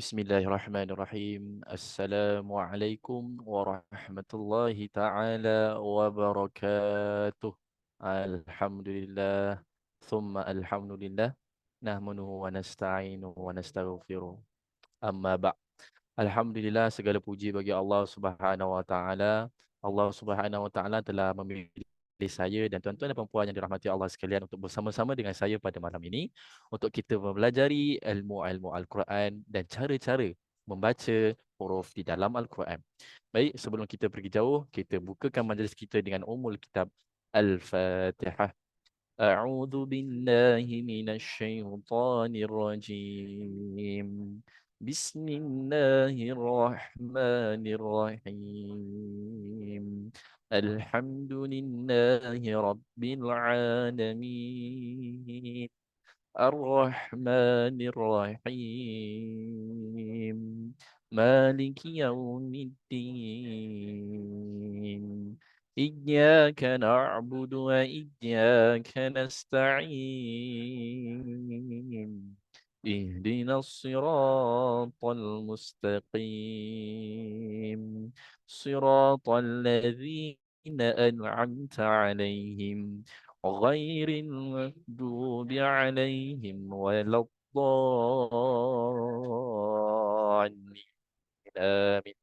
Bismillahirrahmanirrahim. Assalamualaikum warahmatullahi taala wabarakatuh. Alhamdulillah. Thumma alhamdulillah. Nahmanuhu wa nasta'inuhu wa nastaghfiruh. Amma ba'. Alhamdulillah, segala puji bagi Allah Subhanahu wa taala. Allah Subhanahu wa taala telah memilih saya dan tuan-tuan dan puan yang dirahmati Allah sekalian untuk bersama-sama dengan saya pada malam ini untuk kita mempelajari ilmu-ilmu Al-Quran dan cara-cara membaca huruf di dalam Al-Quran. Baik, sebelum kita pergi jauh, kita bukakan majlis kita dengan umul kitab Al-Fatihah. أعوذ بالله من الشيطان الرجيم. بسم الله الرحمن الرحيم. الحمد لله رب العالمين. الرحمن الرحيم. مالك يوم الدين. إياك نعبد وإياك نستعين. اهدنا الصراط المستقيم. صراط الذين أنعمت عليهم غير المغضوب عليهم ولا الضالين. آمين.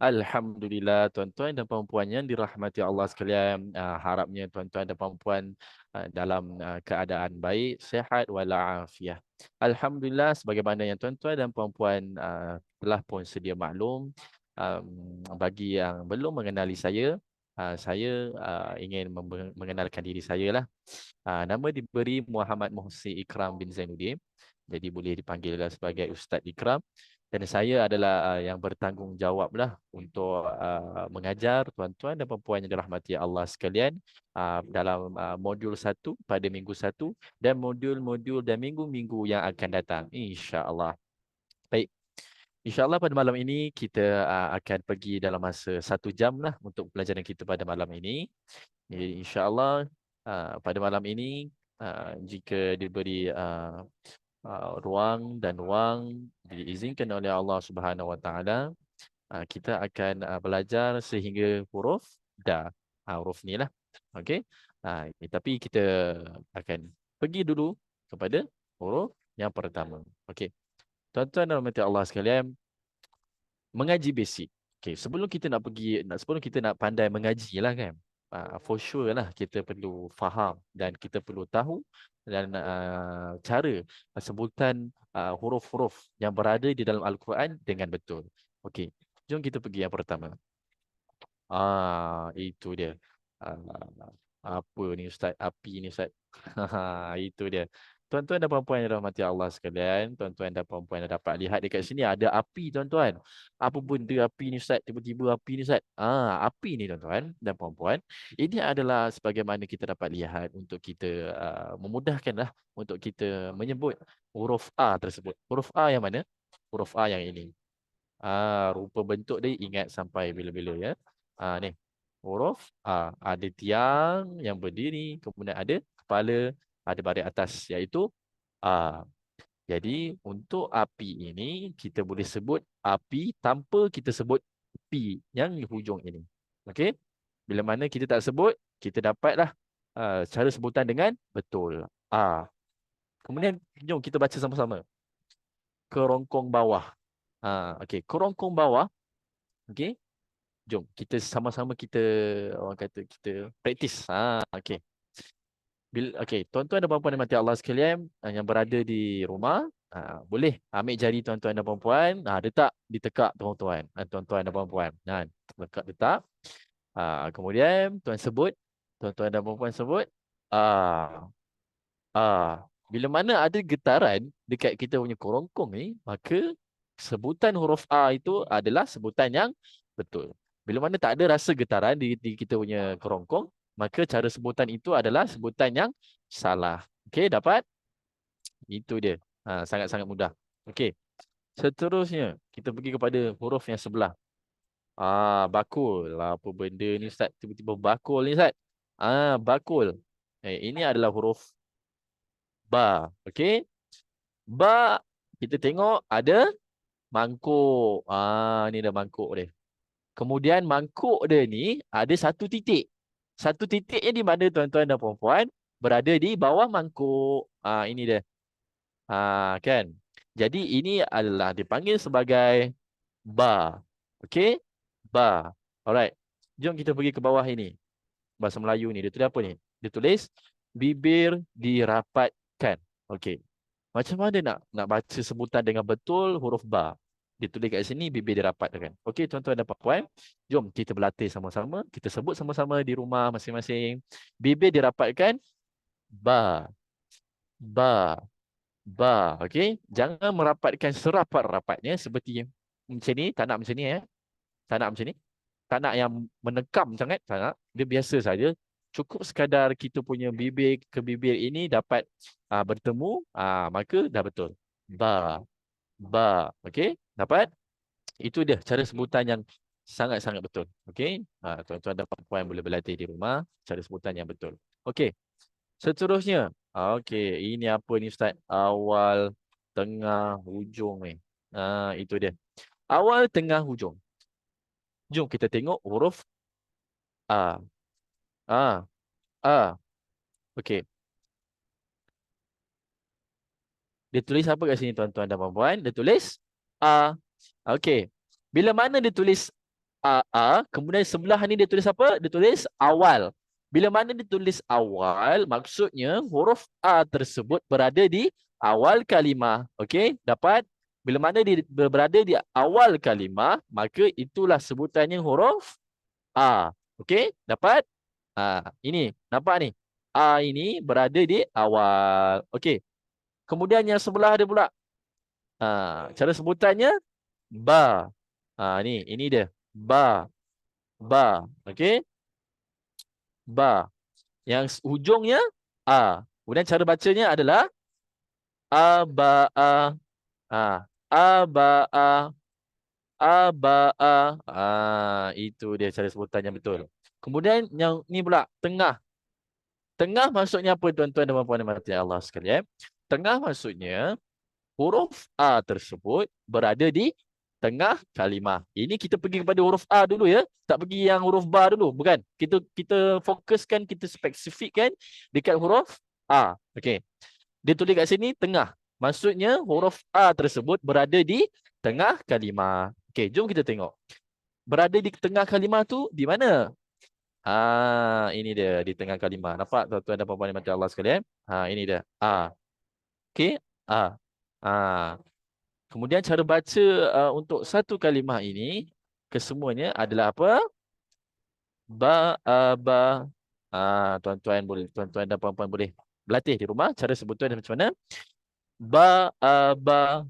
Alhamdulillah, tuan-tuan dan puan-puan yang dirahmati Allah sekalian, harapnya tuan-tuan dan puan-puan dalam keadaan baik, sihat walafiat. Alhamdulillah, sebagaimana yang tuan-tuan dan puan-puan telah pun sedia maklum, bagi yang belum mengenali saya ingin mengenalkan diri saya lah. Nama diberi Muhammad Muhsin Ikram bin Zainuddin. Jadi boleh dipanggil sebagai Ustaz Ikram. Dan saya adalah yang bertanggungjawablah untuk mengajar tuan-tuan dan puan yang dirahmati Allah sekalian dalam modul 1 pada minggu 1 dan modul-modul dan minggu-minggu yang akan datang, insya-Allah. Baik. InsyaAllah pada malam ini kita akan pergi dalam masa 1 jam lah untuk pelajaran kita pada malam ini. Jadi insyaAllah pada malam ini jika diberi ruang dan wang diizinkan oleh Allah Subhanahu Wa Taala, kita akan belajar sehingga huruf da. Huruf ni lah. Okey. Tapi kita akan pergi dulu kepada huruf yang pertama. Okey. Tuan-tuan dan puan Allah sekalian, mengaji basic. Okay, sebelum kita nak pandai mengaji lah kan, for sure lah kita perlu faham dan kita perlu tahu dan cara sebutan huruf-huruf yang berada di dalam Al-Quran dengan betul. Okey, jom kita pergi yang pertama. Itu dia. Apa ni Ustaz? Api ni Ustaz. Itu dia. Tuan-tuan dan puan-puan yang dirahmati Allah sekalian, tuan-tuan dan puan-puan yang dapat lihat dekat sini ada api tuan-tuan. Apa benda api ni Ustaz? Tiba-tiba api ni Ustaz. Api ni tuan-tuan dan puan-puan, ini adalah sebagaimana kita dapat lihat untuk kita memudahkanlah untuk kita menyebut huruf A tersebut. Huruf A yang mana? Huruf A yang ini. Rupa bentuk dia ingat sampai bila-bila ya. Ni. Huruf A. Ada tiang yang berdiri, kemudian ada kepala, ada baris atas iaitu A. Jadi untuk api ini kita boleh sebut api tanpa kita sebut P yang di hujung ini. Okey? Bila mana kita tak sebut, kita dapatlah cara sebutan dengan betul. A. Kemudian jom kita baca sama-sama. Kerongkong bawah. Okey, kerongkong bawah. Okey. Jom kita sama-sama kita orang kata kita praktis. Okey. Okey, tuan-tuan dan puan-puan yang mati Allah sekalian yang berada di rumah, boleh ambil jari tuan-tuan dan puan-puan, letak ditekak tuan-tuan, tuan-tuan dan puan-puan. Letak. Kemudian tuan-tuan dan puan-puan sebut bila mana ada getaran dekat kita punya kerongkong ni, maka sebutan huruf A itu adalah sebutan yang betul. Bila mana tak ada rasa getaran di kita punya kerongkong, maka cara sebutan itu adalah sebutan yang salah. Okey, dapat? Itu dia. Sangat-sangat mudah. Okey. Seterusnya, kita pergi kepada huruf yang sebelah. Bakul. Apa benda ni Ustaz? Tiba-tiba bakul ni Ustaz. Bakul. Ini adalah huruf Ba. Okey. Ba, kita tengok ada Mangkuk. Ni dah mangkuk dia. Kemudian mangkuk dia ni ada satu titik. Satu titiknya di mana tuan-tuan dan puan-puan berada di bawah mangkuk. Ini dia. Kan? Jadi ini adalah dipanggil sebagai bar. Okey? Bar. Alright. Jom kita pergi ke bawah ini. Bahasa Melayu ni. Dia tulis apa ni? Dia tulis bibir dirapatkan. Okey. Macam mana nak baca sebutan dengan betul huruf ba? Ditulis kat sini bibir dirapatkan. Okey tuan-tuan dan puan-puan, jom kita berlatih sama-sama. Kita sebut sama-sama di rumah masing-masing. Bibir dirapatkan ba. Ba. Ba. Okey, jangan merapatkan serapat-rapatnya seperti macam ni, tak nak macam ni Tak nak macam ni. Tak nak yang menekam sangat, tak nak. Dia biasa saja. Cukup sekadar kita punya bibir ke bibir ini dapat bertemu, maka dah betul. Ba. Ba. Okey, dapat? Itu dia cara sebutan yang sangat-sangat betul. Okey? Tuan-tuan dan puan boleh berlatih di rumah cara sebutan yang betul. Okey. Seterusnya. Okey, ini apa ni Ustaz? Awal, tengah, hujung ni. Itu dia. Awal, tengah, hujung. Jom kita tengok huruf A. A. A. Okey. Dia tulis apa kat sini tuan-tuan dan puan-puan? Dia tulis A. Okey. Bila mana dia tulis A, kemudian sebelah ni dia tulis apa? Dia tulis awal. Bila mana dia tulis awal, maksudnya huruf A tersebut berada di awal kalimah. Okey? Dapat? Bila mana dia berada di awal kalimah, maka itulah sebutannya huruf A. Okey? Dapat? Ini. Nampak ni? A ini berada di awal. Okey. Kemudian yang sebelah dia pula. Cara sebutannya ba. Ini dia. Ba. Ba. Okey. Ba. Yang hujungnya A. Kemudian cara bacanya adalah A, ba, A. A, ba, A. A, ba, A. Itu dia cara sebutan yang betul. Kemudian yang ni pula. Tengah. Tengah maksudnya apa tuan-tuan dan puan-puan dimati Allah sekalian? Tengah maksudnya huruf A tersebut berada di tengah kalimah. Ini kita pergi kepada huruf A dulu ya. Tak pergi yang huruf ba dulu. Bukan. Kita fokuskan, kita spesifikkan dekat huruf A. Okey. Dia tulis kat sini tengah. Maksudnya huruf A tersebut berada di tengah kalimah. Okey, jom kita tengok. Berada di tengah kalimah tu di mana? Ini dia di tengah kalimah. Nampak tuan-tuan dan puan-puan dimati Allah sekalian? Ini dia. A. Okey. A. Kemudian cara baca untuk satu kalimah ini kesemuanya adalah apa? Ba, ba. Tuan-tuan dan puan-puan boleh berlatih di rumah cara sebutan macam mana? Ba, ba.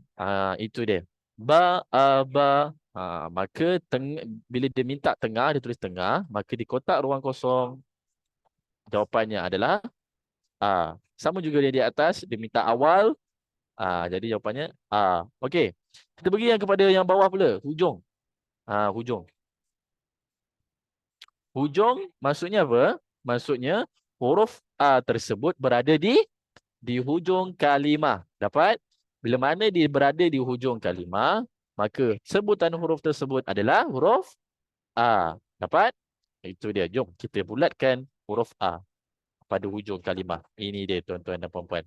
Itu dia. Ba, ba. Maka bila dia minta tengah, dia tulis tengah, maka di kotak ruang kosong jawapannya adalah A. Sama juga dia di atas, dia minta awal. Jadi jawapannya A. Okey. Kita pergi yang kepada yang bawah pula, hujung. Hujung. Hujung maksudnya apa? Maksudnya huruf A tersebut berada di hujung kalimah. Dapat? Bila mana dia berada di hujung kalimah, maka sebutan huruf tersebut adalah huruf A. Dapat? Itu dia. Jom kita bulatkan huruf A pada hujung kalimah. Ini dia tuan-tuan dan puan-puan.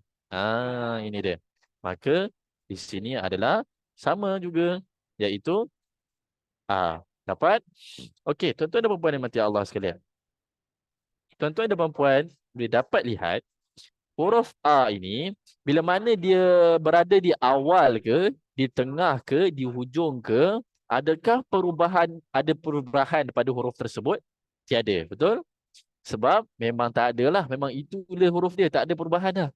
Ini dia. Maka di sini adalah sama juga, iaitu A. Dapat? Okey, tuan-tuan dan puan-puan yang mati Allah sekalian. Tuan-tuan dan puan-puan boleh dapat lihat huruf A ini bila mana dia berada di awal ke, di tengah ke, di hujung ke, adakah ada perubahan pada huruf tersebut? Tiada, betul? Sebab memang tak ada lah, memang itulah huruf dia, tak ada perubahan dah.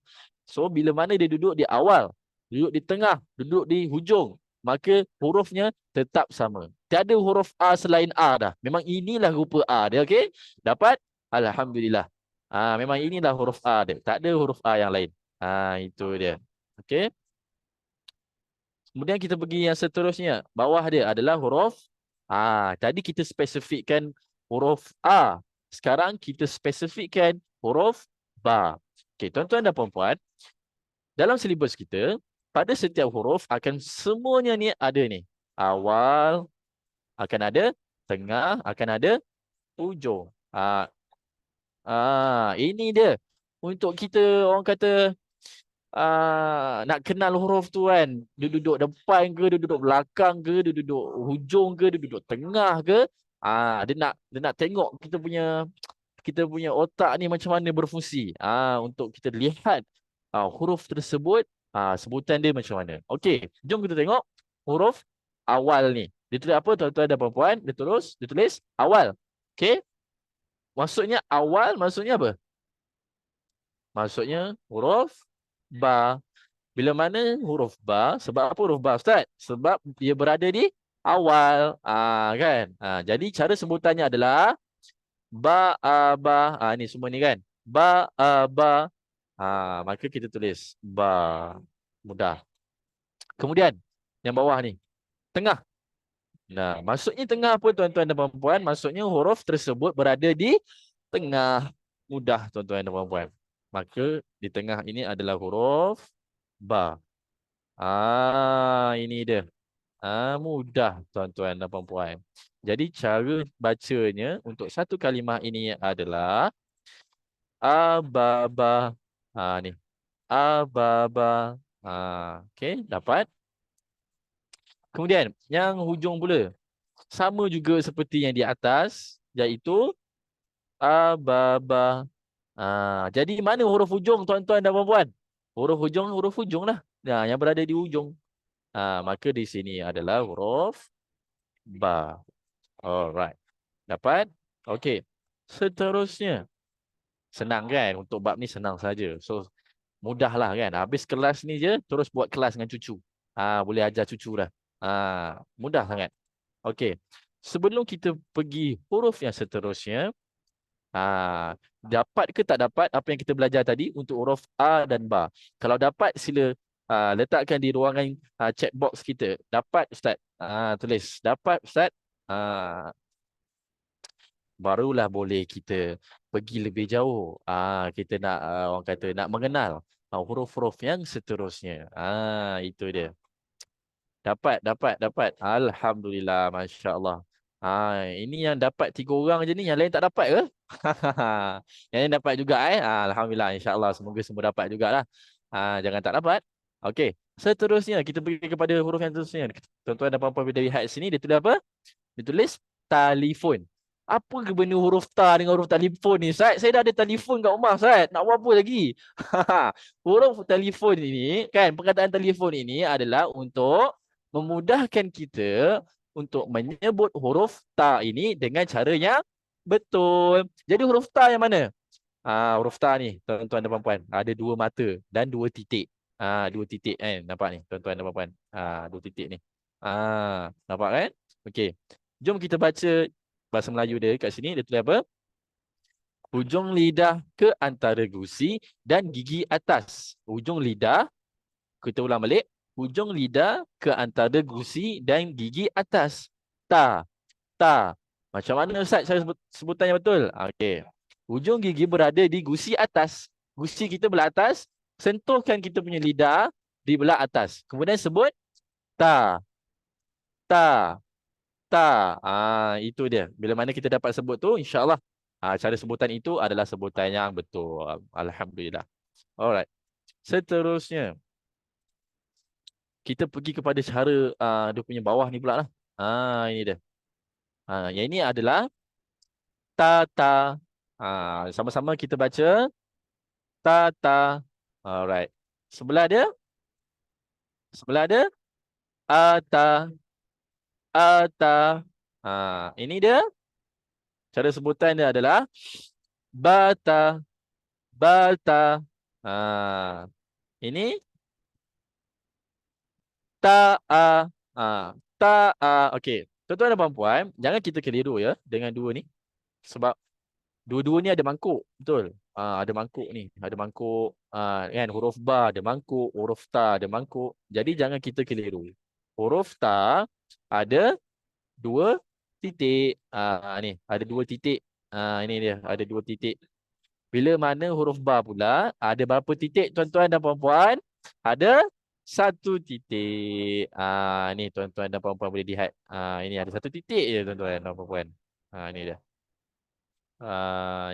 So bila mana dia duduk di awal, duduk di tengah, duduk di hujung, maka hurufnya tetap sama. Tiada huruf A selain A dah. Memang inilah rupa A dia, okey? Dapat? Alhamdulillah. Memang inilah huruf A dia. Tak ada huruf A yang lain. Itu dia. Okey? Kemudian kita pergi yang seterusnya. Bawah dia adalah huruf tadi kita spesifikkan huruf A. Sekarang kita spesifikkan huruf Ba. Okey, tuan-tuan dan puan-puan, dalam silibus kita, pada setiap huruf akan semuanya ni ada ni. awal akan ada tengah, akan ada hujung. Ini dia. Untuk kita orang kata nak kenal huruf tu kan, dia duduk depan ke, dia duduk belakang ke, dia duduk hujung ke, dia duduk tengah ke, dia nak tengok kita punya otak ni macam mana berfungsi untuk kita lihat huruf tersebut, sebutan dia macam mana. Okey, jom kita tengok huruf awal ni. Dia tulis apa tuan-tuan dan puan-puan? Dia tulis awal. Okey, maksudnya awal maksudnya apa? Maksudnya huruf ba. Bila mana huruf ba? Sebab apa huruf ba, Ustaz? Sebab dia berada di awal. Kan? Jadi cara sebutannya adalah ba, ba. Ni semua ni kan. Ba, ba. Maka kita tulis ba. Mudah. Kemudian, yang bawah ni. Tengah. Nah, maksudnya tengah apa tuan-tuan dan puan-puan? Maksudnya huruf tersebut berada di tengah. Mudah tuan-tuan dan puan-puan. Maka di tengah ini adalah huruf ba. Ini dia. Mudah tuan-tuan dan puan-puan. Jadi cara bacanya untuk satu kalimah ini adalah ababa. Ni. Ababa. Okey, dapat. Kemudian yang hujung pula. Sama juga seperti yang di atas, iaitu ababa. Jadi mana huruf hujung tuan-tuan dan puan-puan? Huruf hujung lah. Yang berada di hujung. Maka di sini adalah huruf ba. Alright. Dapat? Okey. Seterusnya. Senang kan? Untuk bab ni senang saja. So, mudahlah kan? Habis kelas ni je, terus buat kelas dengan cucu. Boleh ajar cucu dah. Mudah sangat. Okey. Sebelum kita pergi huruf yang seterusnya, dapat ke tak dapat apa yang kita belajar tadi untuk huruf A dan Ba? Kalau dapat, sila letakkan di ruangan chat box kita. Dapat Ustaz? Tulis. Dapat Ustaz? Barulah boleh kita pergi lebih jauh. Kita nak orang kata nak mengenal huruf-huruf yang seterusnya. Itu dia. Dapat. Alhamdulillah, masya-Allah. Ini yang dapat 3 orang je ni, yang lain tak dapat ke? Yang lain dapat juga Alhamdulillah, insya-Allah semoga semua dapat jugalah. Jangan tak dapat. Okey, seterusnya kita pergi kepada huruf yang seterusnya. Tuan-tuan dan puan-puan bila lihat sini, dia tulis apa? Dia tulis telefon. Apa ke benda huruf ta dengan huruf telefon ni, Ustaz? Saya dah ada telefon kat rumah, Ustaz. Nak buat apa lagi? Huruf telefon ini, kan, perkataan telefon ini adalah untuk memudahkan kita untuk menyebut huruf ta ini dengan cara yang betul. Jadi huruf ta yang mana? Huruf ta ni, tuan-tuan dan puan-puan, ada 2 mata dan 2 titik. 2 titik kan, nampak ni, tuan-tuan dan puan-puan. 2 titik ni. Nampak kan? Okey. Jom kita baca bahasa Melayu dia kat sini. Dia tulis apa? Hujung lidah ke antara gusi dan gigi atas. Hujung lidah, kita ulang balik. Hujung lidah ke antara gusi dan gigi atas. Ta. Macam mana Ustaz cara sebutannya betul? Okey. Hujung gigi berada di gusi atas. Gusi kita belah atas. Sentuhkan kita punya lidah di belah atas. Kemudian sebut ta. Itu dia. Bila mana kita dapat sebut tu, insya-Allah cara sebutan itu adalah sebutan yang betul. Alhamdulillah. Alright. Seterusnya, kita pergi kepada cara dia punya bawah ni pula lah. Ini dia. Yang ini adalah ta. Sama-sama kita baca ta. Alright. Sebelah dia ata. Ini dia. Cara sebutan dia adalah bata. Ini ta'a. Okey. Tuan-tuan dan puan-puan, jangan kita keliru ya dengan dua ni. Sebab dua-dua ni ada mangkuk. Betul? Ada mangkuk ni. Ada mangkuk. Kan? Huruf ba ada mangkuk. Huruf ta ada mangkuk. Jadi jangan kita keliru. Huruf ta ada 2 titik. Ni. Ada 2 titik. Ini dia. Ada 2 titik. Bila mana huruf ba pula ada berapa titik tuan-tuan dan puan-puan? Ada satu titik. Ni tuan-tuan dan puan-puan boleh lihat. Ini ada satu titik je tuan-tuan dan puan-puan. Ini dia.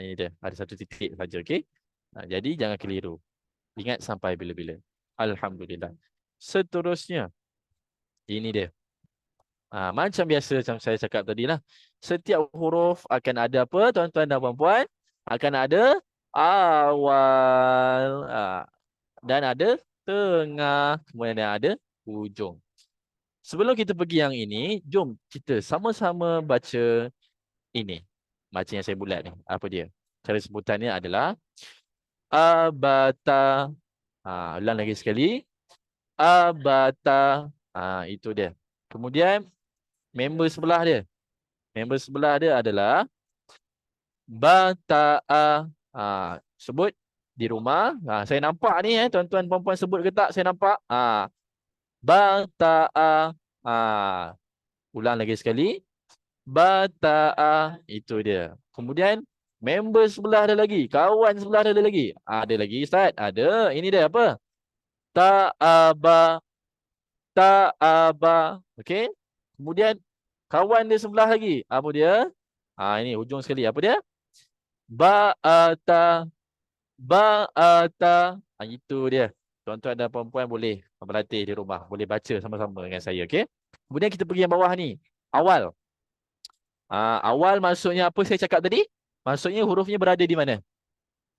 Ini dia. Ada satu titik saja, okey. Jadi jangan keliru. Ingat sampai bila-bila. Alhamdulillah. Seterusnya, ini dia. Macam biasa macam saya cakap tadi lah. Setiap huruf akan ada apa tuan-tuan dan puan-puan? Akan ada awal. Dan ada tengah. Kemudian ada hujung. Sebelum kita pergi yang ini, jom kita sama-sama baca ini. Baca yang saya bulat ni. Apa dia? Cara sebutannya adalah abata. Ulang lagi sekali. Abata. Itu dia. Kemudian member sebelah dia. Member sebelah dia adalah bata'a. Sebut di rumah. Saya nampak ni tuan-tuan puan-puan sebut ke tak? Saya nampak. Bata'a. Ulang lagi sekali. Bata'a. Itu dia. Kemudian member sebelah ada lagi. Kawan sebelah ada lagi. Ada lagi Ustaz? Ada. Ini dia apa? Ta'aba. Ta'aba. Okey. Kemudian kawan dia sebelah lagi. Apa dia? Ini hujung sekali. Apa dia? Ba'ata. Ba'ata. Itu dia. Tuan-tuan dan puan-puan boleh berlatih di rumah. Boleh baca sama-sama dengan saya. Okey. Kemudian kita pergi yang bawah ni. Awal. Awal maksudnya apa saya cakap tadi? Maksudnya hurufnya berada di mana?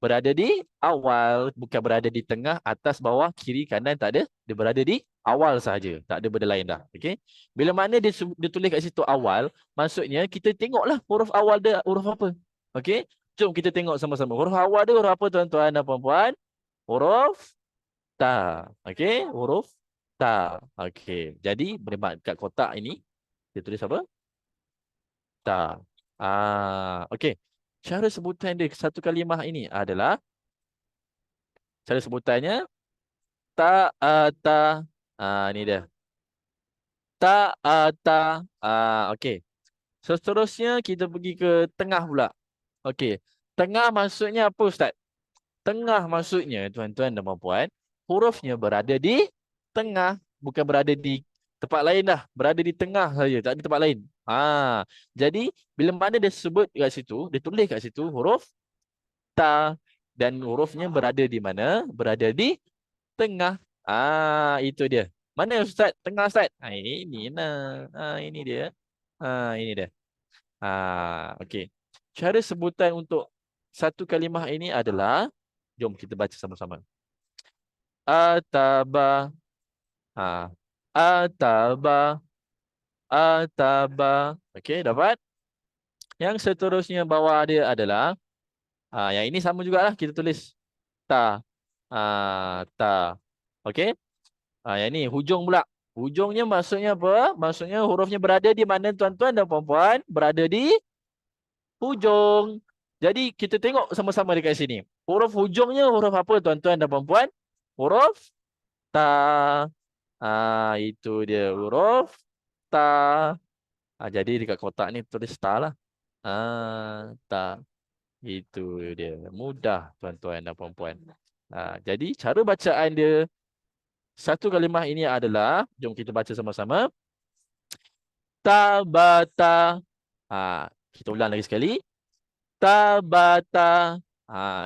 Berada di awal. Bukan berada di tengah, atas, bawah, kiri, kanan. Tak ada. Dia berada di awal sahaja. Tak ada benda lain dah. Okey. Bila mana dia tulis kat situ awal, maksudnya kita tengoklah huruf awal dia huruf apa. Okey. Jom kita tengok sama-sama. Huruf awal dia huruf apa tuan-tuan dan puan-puan? Huruf ta. Okey. Huruf ta. Okey. Jadi berdebat kat kotak ini. Dia tulis apa? Ta. Okey. Cara sebutan dia satu kalimah ini adalah cara sebutannya ta'ata. Ni dia. Ta'ata. Okey. Seterusnya kita pergi ke tengah pula. Okey. Tengah maksudnya apa Ustaz? Tengah maksudnya tuan-tuan dan puan-puan, hurufnya berada di tengah, bukan berada di tempat lain dah, berada di tengah saja, tak ada tempat lain. Jadi bila mana dia sebut kat situ, dia tulis kat situ huruf ta dan hurufnya berada di mana? Berada di tengah. Itu dia. Mana Ustaz? Tengah Ustaz. Ini nah. Ini dia. Ini dia. Okey. Cara sebutan untuk satu kalimah ini adalah, jom kita baca sama-sama. Ataba. Ataba. Ataba. Okey, dapat? Yang seterusnya bawah dia adalah, yang ini sama jugalah, kita tulis ta. Ta. Okey? Yang ini hujung pula. Hujungnya maksudnya apa? Maksudnya hurufnya berada di mana tuan-tuan dan puan-puan? Berada di hujung. Jadi kita tengok sama-sama dekat sini. Huruf hujungnya huruf apa tuan-tuan dan puan-puan? Huruf ta. Itu dia huruf ta. Jadi dekat kotak ni tulis ta lah. Ta. Itu dia. Mudah tuan-tuan dan puan-puan. Jadi cara bacaan dia satu kalimah ini adalah, jom kita baca sama-sama. Tabata. Kita ulang lagi sekali. Tabata.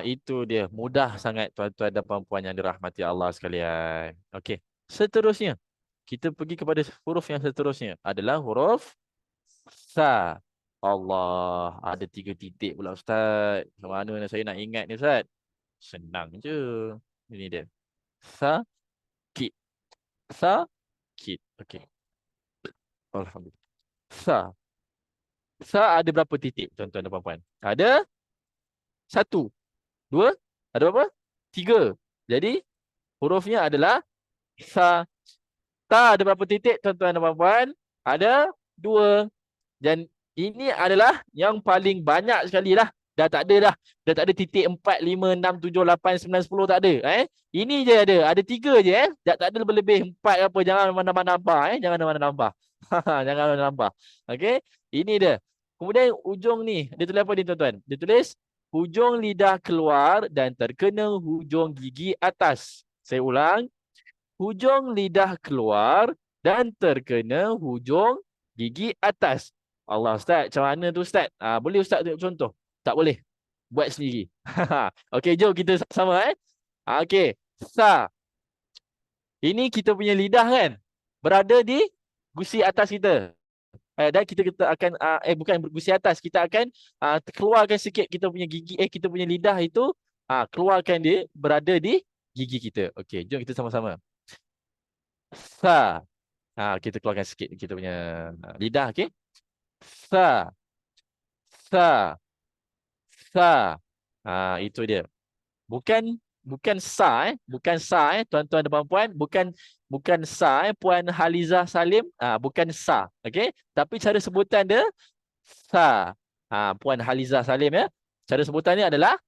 Itu dia. Mudah sangat tuan-tuan dan puan-puan yang dirahmati Allah sekalian. Okey. Seterusnya, kita pergi kepada huruf yang seterusnya. Adalah huruf sa. Allah. Ada 3 titik pula Ustaz. Macam mana saya nak ingat ni Ustaz? Senang je. Ini dia. Sa. Kit. Sa. Kit. Okey. Alhamdulillah. Sa. Sa ada berapa titik tuan-tuan dan puan-puan? Ada 1, 2, ada berapa? 3. Jadi hurufnya adalah sa. Ta ada berapa titik tuan-tuan dan puan-puan? Ada 2. Dan ini adalah yang paling banyak sekali lah. Dah tak ada dah. Dah tak ada titik 4, 5, 6, 7, 8, 9, 10 tak ada. Ini je ada. Ada 3 je. Dah tak ada lebih-lebih 4 apa. Jangan mana-mana nambah. Jangan mana-mana nambah. Jangan mana-mana nambah. Okey. Ini dia. Kemudian ujung ni. Dia tulis apa ni tuan-tuan? Dia tulis hujung lidah keluar dan terkena hujung gigi atas. Saya ulang. hujung lidah keluar dan terkena hujung gigi atas. Allah, Ustaz, macam mana tu Ustaz? Boleh Ustaz tunjuk contoh? Tak boleh. Buat sendiri. Okey, jom kita sama okey. Sa. Ini kita punya lidah kan? Berada di gusi atas kita. Dan kita akan bukan gusi atas, kita akan keluarkan sikit kita punya gigi kita punya lidah itu, keluarkan dia berada di gigi kita. Okey, jom kita sama-sama. Sa. Kita keluarkan sikit kita punya lidah, okey. Sa. Sa. Sa. Itu dia. Bukan bukan sa bukan sa tuan-tuan dan puan-puan, bukan sa Puan Halizah Salim, bukan sa, okey, tapi cara sebutan dia sa. Puan Halizah Salim ya. Cara sebutannya adalah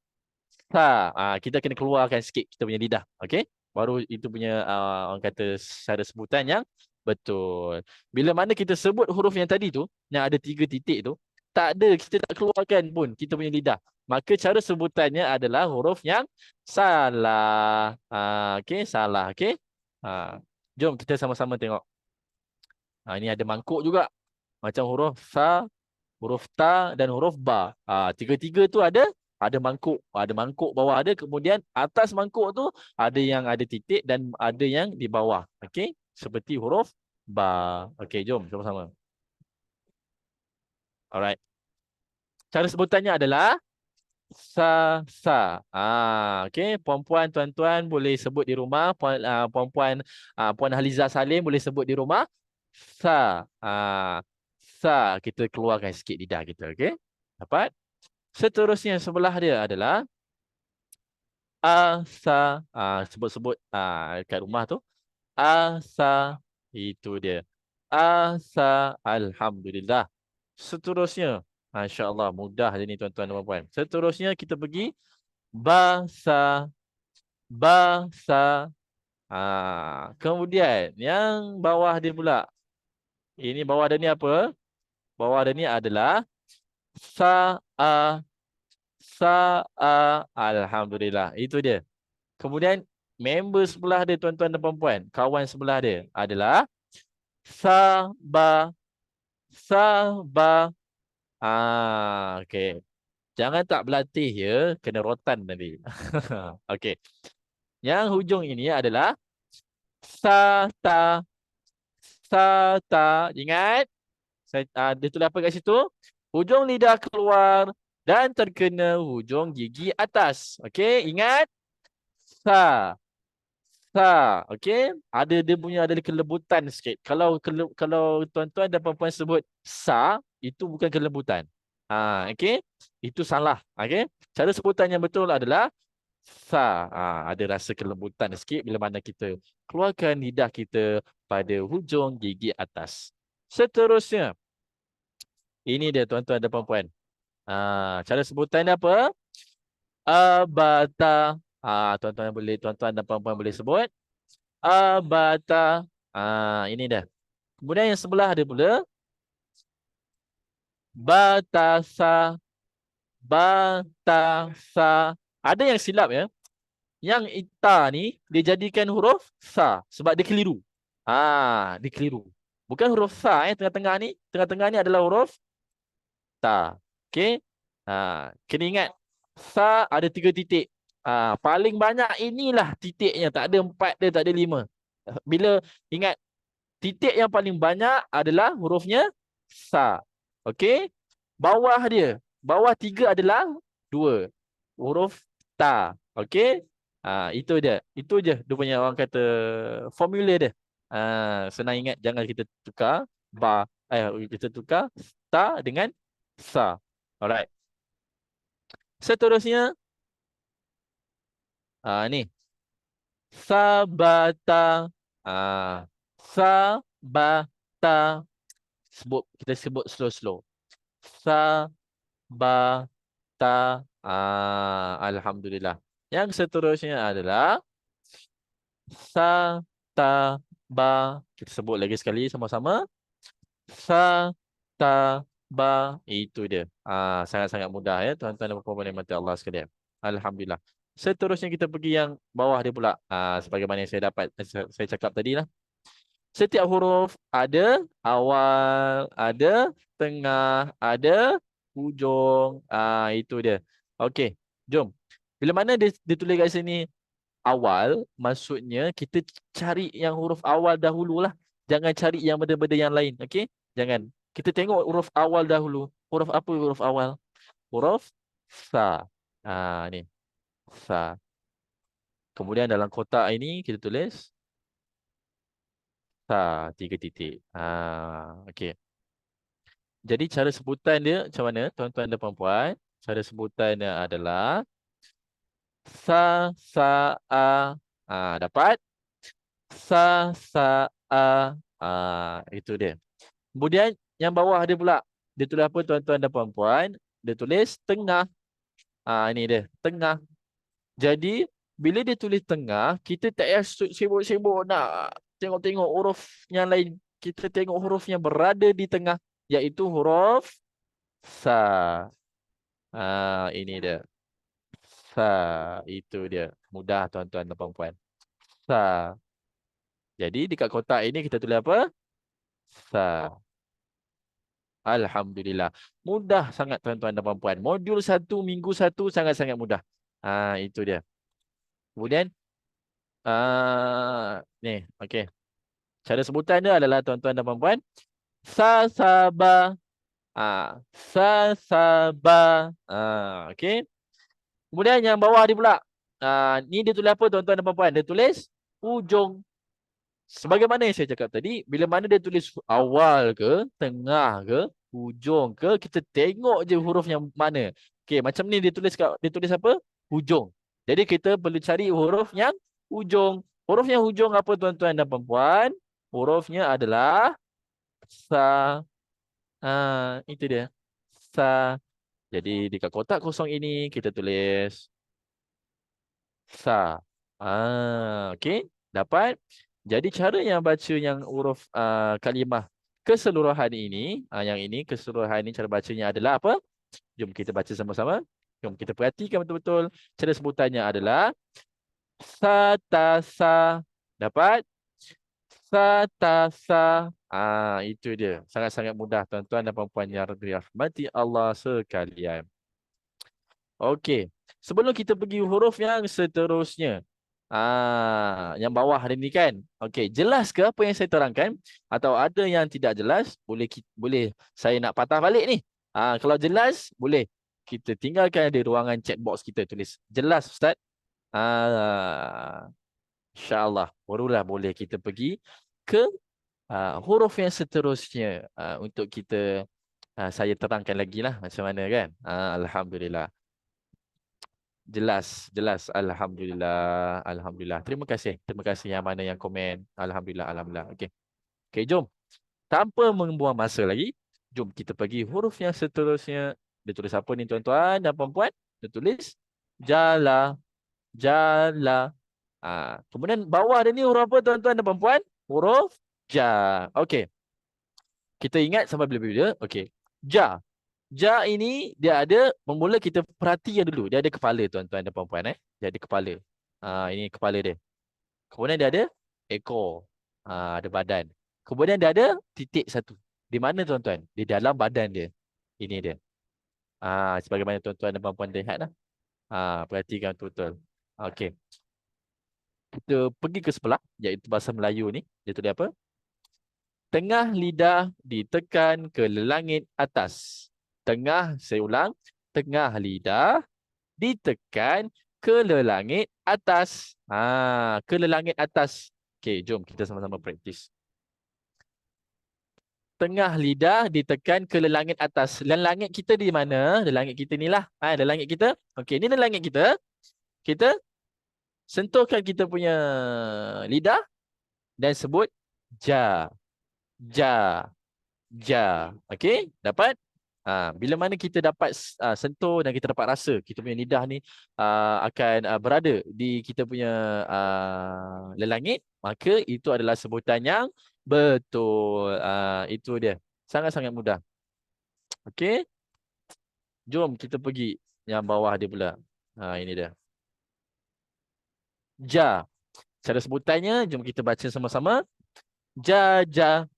sa. Kita kena keluarkan sikit kita punya lidah, okey? Baru itu punya orang kata cara sebutan yang betul. Bila mana kita sebut huruf yang tadi tu, yang ada 3 titik tu, tak ada, kita tak keluarkan pun kita punya lidah. Maka cara sebutannya adalah huruf yang salah. Okey, salah, okey? Jom kita sama-sama tengok. Ini ada mangkuk juga. Macam huruf sa, huruf ta dan huruf ba. Tiga-tiga tu ada mangkuk. Ada mangkuk bawah ada. Kemudian atas mangkuk tu ada yang ada titik dan ada yang di bawah. Okey. Seperti huruf ba. Okey, jom sama-sama. Alright. Cara sebutannya adalah sa. Okey. Puan-puan, tuan-tuan boleh sebut di rumah. Puan-puan, Puan Halizah Salim boleh sebut di rumah. Sa. Sa. Kita keluarkan sikit lidah kita. Okey. Dapat? Seterusnya sebelah dia adalah asa. Sebut-sebut kat rumah tu. Asa. Itu dia. Asa. Alhamdulillah. Seterusnya. Masya Allah. Mudah je ni tuan-tuan dan puan-puan. Seterusnya kita pergi. Basa. Basa. Kemudian yang bawah dia pula. Ini bawah dia ni apa? Bawah dia ni adalah sa'a. Alhamdulillah. Itu dia. Kemudian member sebelah dia tuan-tuan dan puan-puan, kawan sebelah dia adalah Sabah. Sabah. Okey. Jangan tak berlatih ya, kena rotan nanti. Okey. Yang hujung ini adalah Sata. Sata. Ingat? Dia tulis apa kat situ? Hujung lidah keluar dan terkena hujung gigi atas. Okey, ingat? Sa. Sa. Okey, dia punya ada kelembutan sikit. Kalau tuan-tuan dan puan-puan sebut sa, itu bukan kelembutan. Okey. Itu salah. Okey. Cara sebutan yang betul adalah sa. Ada rasa kelembutan sikit bila mana kita keluarkan lidah kita pada hujung gigi atas. Seterusnya. Ini dia tuan-tuan dan puan-puan. Cara sebutan dia apa? Abata. Tuan-tuan dan puan-puan boleh sebut. Abata. Ini dah. Kemudian yang sebelah dia pula. Batasa. Batasa. Ada yang silap ya. Yang ita ni dia jadikan huruf sa sebab dia keliru. Dia keliru. Bukan huruf sa tengah-tengah ni. Tengah-tengah ni adalah huruf ta. Okey. Kena ingat sa ada 3 titik. Paling banyak inilah titiknya. Tak ada 4 dia, tak ada 5. Bila ingat titik yang paling banyak adalah hurufnya sa. Okey. Bawah dia. Bawah 3 adalah 2. Huruf ta. Okey. Itu dia. Itu je dia punya orang kata formula dia. Senang ingat, jangan kita tukar kita tukar ta dengan sa. Alright. Seterusnya ni sabata. Sabata. Kita sebut slow-slow. Sabata. Alhamdulillah. Yang seterusnya adalah sataba. Kita sebut lagi sekali sama-sama. Sataba. Itu dia. Sangat-sangat mudah ya tuan-tuan dan puan-puan yang mati Allah sekalian. Alhamdulillah. Seterusnya kita pergi yang bawah dia pula. Sebagaimana yang saya dapat, saya cakap tadi lah. Setiap huruf ada awal, ada tengah, ada hujung. Itu dia. Okey, jom. Bila mana dia tulis kat sini awal, maksudnya kita cari yang huruf awal dahululah. Jangan cari yang benda-benda yang lain. Okey? Jangan. Kita tengok huruf awal dahulu. Huruf apa huruf awal? Huruf sa. Ni. Sa. Kemudian dalam kotak ini kita tulis sa, 3 titik. Okey. Jadi cara sebutan dia macam mana, tuan-tuan dan puan-puan? Cara sebutannya adalah sa, sa, a. Dapat? Sa, sa, a. Itu dia. Kemudian yang bawah dia pula. Dia tulis apa tuan-tuan dan puan-puan? Dia tulis tengah. Ini dia, tengah. Jadi bila dia tulis tengah, kita tak payah sibuk-sibuk nak tengok-tengok huruf yang lain. Kita tengok huruf yang berada di tengah, iaitu huruf sa. Ini dia. Sa. Itu dia. Mudah tuan-tuan dan puan-puan. Sa. Jadi dekat kotak ini kita tulis apa? Sa. Alhamdulillah. Mudah sangat tuan-tuan dan puan-puan. Modul 1, minggu 1 sangat-sangat mudah. Itu dia. Kemudian, ni, okey. Cara sebutan dia adalah tuan-tuan dan puan-puan. Sa, sa, ba. Sa, sa, ba. Okey. Kemudian yang bawah dia pula. Ni dia tulis apa tuan-tuan dan puan-puan? Dia tulis hujung. Sebagaimana yang saya cakap tadi, bila mana dia tulis awal ke, tengah ke, hujung ke, kita tengok je huruf yang mana. Okey, macam ni dia tulis apa? Hujung. Jadi kita perlu cari huruf yang hujung. Huruf yang hujung apa tuan-tuan dan puan-puan? Hurufnya adalah sa. Itu dia. Sa. Jadi dekat kotak kosong ini kita tulis sa. Okey, dapat. Jadi cara yang baca yang huruf kalimah keseluruhan ini, yang ini keseluruhan ini cara bacanya adalah apa? Jom kita baca sama-sama. Jom kita perhatikan betul-betul. Cara sebutannya adalah sa ta sa. Dapat? Sa ta sa. Itu dia. Sangat-sangat mudah tuan-tuan dan puan-puan yang dirahmati Allah sekalian. Okey. Sebelum kita pergi huruf yang seterusnya. Yang bawah ini kan. Okey, jelas ke apa yang saya terangkan? Atau ada yang tidak jelas? Boleh saya nak patah balik ni. Kalau jelas, boleh. Kita tinggalkan di ruangan chat box kita tulis. Jelas Ustaz? InsyaAllah. Barulah boleh kita pergi ke huruf yang seterusnya. Untuk kita, saya terangkan lagi lah macam mana kan. Alhamdulillah. Jelas, jelas. Alhamdulillah, alhamdulillah. Terima kasih. Terima kasih yang mana yang komen. Alhamdulillah, alhamdulillah. Okey. Okey, jom. Tanpa membuang masa lagi, jom kita pergi huruf yang seterusnya. Dia tulis apa ni tuan-tuan dan puan-puan? Dia tulis jala, jala. Kemudian bawah dia ni huruf apa tuan-tuan dan puan-puan? Huruf ja. Okey. Kita ingat sampai bila-bila. Okey. Ja. Ja ini dia ada, bermula kita perhatikan dulu. Dia ada kepala tuan-tuan dan puan-puan. Dia ada kepala. Ini kepala dia. Kemudian dia ada ekor. Ada badan. Kemudian dia ada titik satu. Di mana tuan-tuan? Di dalam badan dia. Ini dia. Sebagaimana tuan-tuan dan puan-puan lihat lah. Perhatikan betul-betul. Okey. Kita pergi ke sebelah, iaitu bahasa Melayu ni. Dia tulis apa? Tengah lidah ditekan ke langit atas. Tengah, saya ulang. Tengah lidah ditekan ke langit atas. Ke langit atas. Okey, jom kita sama-sama praktis. Tengah lidah ditekan ke langit atas. Dan langit kita di mana? Langit kita ni lah. Langit kita. Okey, ni langit kita. Kita sentuhkan kita punya lidah dan sebut ja. Ja. Ja. Okey, dapat? Bila mana kita dapat sentuh dan kita dapat rasa kita punya lidah ni akan berada di kita punya lelangit, maka itu adalah sebutan yang betul. Itu dia. Sangat-sangat mudah. Okey. Jom kita pergi yang bawah dia pula. Ini dia. Ja. Cara sebutannya, jom kita baca sama-sama. Ja, ja,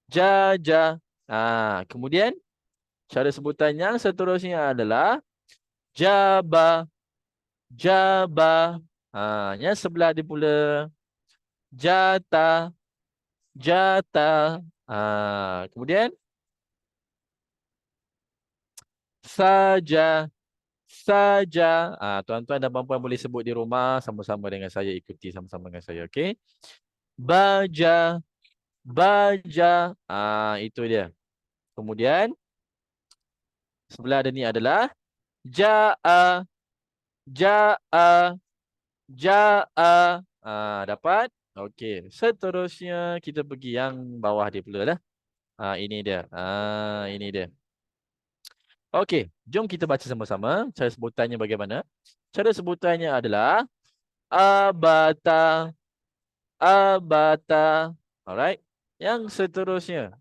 ja, ja. Kemudian, cara sebutan yang seterusnya adalah Jaba, Jaba. Yang sebelah dia pula Jata, Jata. Kemudian Saja, Saja. Tuan-tuan dan puan-puan boleh sebut di rumah sama-sama dengan saya, ikuti sama-sama dengan saya, okey? Baja, Baja. Itu dia. Kemudian sebelah ada ni adalah Ja'a, Ja'a, Ja'a. Dapat? Okey. Seterusnya kita pergi yang bawah dia pula lah. Ini dia. Ini dia. Okey, jom kita baca sama-sama. Cara sebutannya bagaimana? Cara sebutannya adalah Abata, Abata. Alright. Yang seterusnya.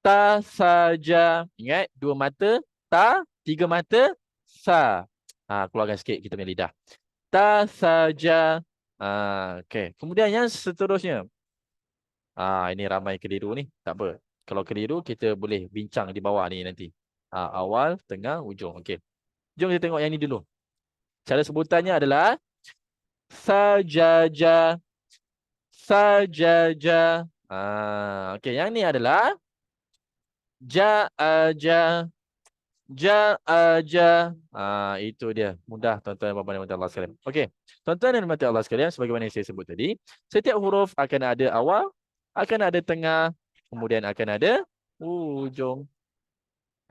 Ta saja. Ingat, dua mata. Ta, tiga mata. Sa. Keluarkan sikit kita punya lidah. Ta saja. Okey. Kemudian yang seterusnya. Ini ramai keliru ni. Tak apa. Kalau keliru, kita boleh bincang di bawah ni nanti. Awal, tengah, ujung. Okey. Jom kita tengok yang ni dulu. Cara sebutannya adalah sajaja, sajaja. Okey, yang ni adalah ja'aja, ja'aja. Itu dia. Mudah tuan-tuan dan puan-puan yang dirahmati Allah sekalian. Okey. Tuan-tuan dan dirahmati Allah sekalian, sebagaimana yang saya sebut tadi, setiap huruf akan ada awal, akan ada tengah, kemudian akan ada ujung.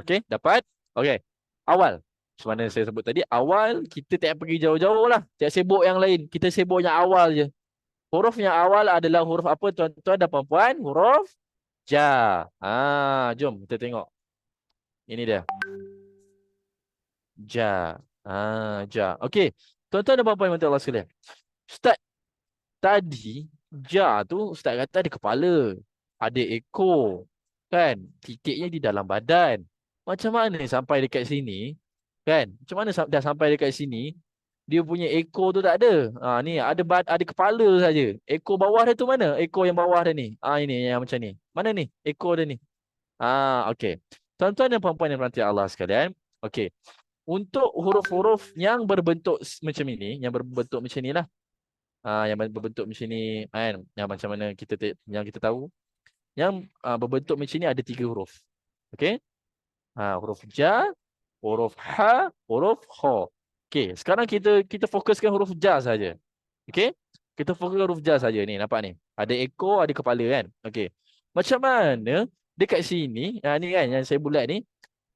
Okey, dapat? Okey. Awal. Macam mana saya sebut tadi, awal kita tak pergi jauh-jauh lah. Tak sibuk yang lain. Kita sibuk yang awal je. Huruf yang awal adalah huruf apa tuan-tuan dan puan-puan? Huruf Ja. Jom kita tengok. Ini dia. Ja. Ja. Okey. Tuan-tuan dan puan-puan yang Allah sekalian. Ustaz, tadi Ja tu Ustaz kata ada kepala, ada ekor, kan? Titiknya di dalam badan. Macam mana sampai dekat sini? Kan? Macam mana dah sampai dekat sini? Dia punya ekor tu tak ada. Ni ada kepala saja. Ekor bawah dia tu mana? Ekor yang bawah dia ni. Ini yang macam ni. Mana ni? Ekor dia ni. Okey. Tuan-tuan dan puan-puan yang dirahmati Allah sekalian. Okey. Untuk huruf-huruf yang berbentuk macam ini, yang berbentuk macam ni lah. Yang berbentuk macam ni, kan? Yang macam mana yang kita tahu. Yang berbentuk macam ni ada 3 huruf. Okey? Huruf Ja, huruf Ha, huruf Kha. Okey, sekarang kita fokuskan huruf Ja saja. Okey? Kita fokuskan huruf Ja saja ni, nampak ni. Ada ekor, ada kepala kan? Okey. Macam mana dekat sini, ni kan yang saya bulat ni,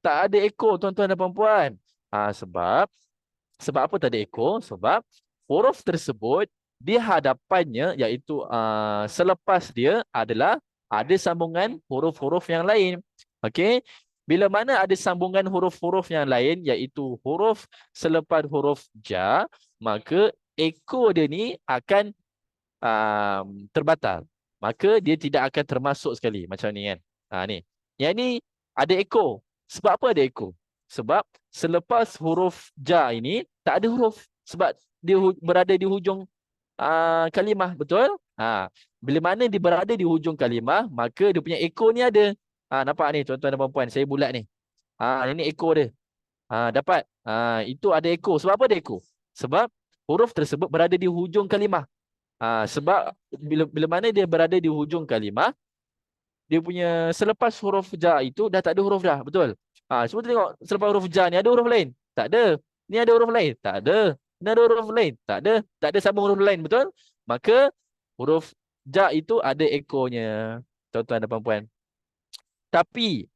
tak ada ekor tuan-tuan dan puan-puan. Sebab apa tak ada ekor? Sebab huruf tersebut di hadapannya, iaitu selepas dia adalah ada sambungan huruf-huruf yang lain. Okey? Bila mana ada sambungan huruf-huruf yang lain, iaitu huruf selepas huruf Ja, maka ekor dia ni akan terbatal. Maka dia tidak akan termasuk sekali. Macam ni kan. Ni. Yang ni ada ekor. Sebab apa ada ekor? Sebab selepas huruf Ja ini tak ada huruf. Sebab dia berada di hujung kalimah. Betul? Bila mana dia berada di hujung kalimah, maka dia punya ekor ni ada. Nampak ni tuan-tuan dan puan-puan. Saya bulat ni. Ini ekor dia. Dapat? Itu ada ekor. Sebab apa ada ekor? Sebab huruf tersebut berada di hujung kalimah. Sebab bila mana dia berada di hujung kalimah, dia punya selepas huruf Ja itu dah tak ada huruf dah. Betul? Cuba tengok selepas huruf Ja ni ada huruf lain? Tak ada. Ni ada huruf lain? Tak ada. Ni ada huruf lain? Tak ada. Tak ada sambung huruf lain. Betul? Maka huruf Ja itu ada ekornya. Tuan-tuan dan puan-puan. Tapi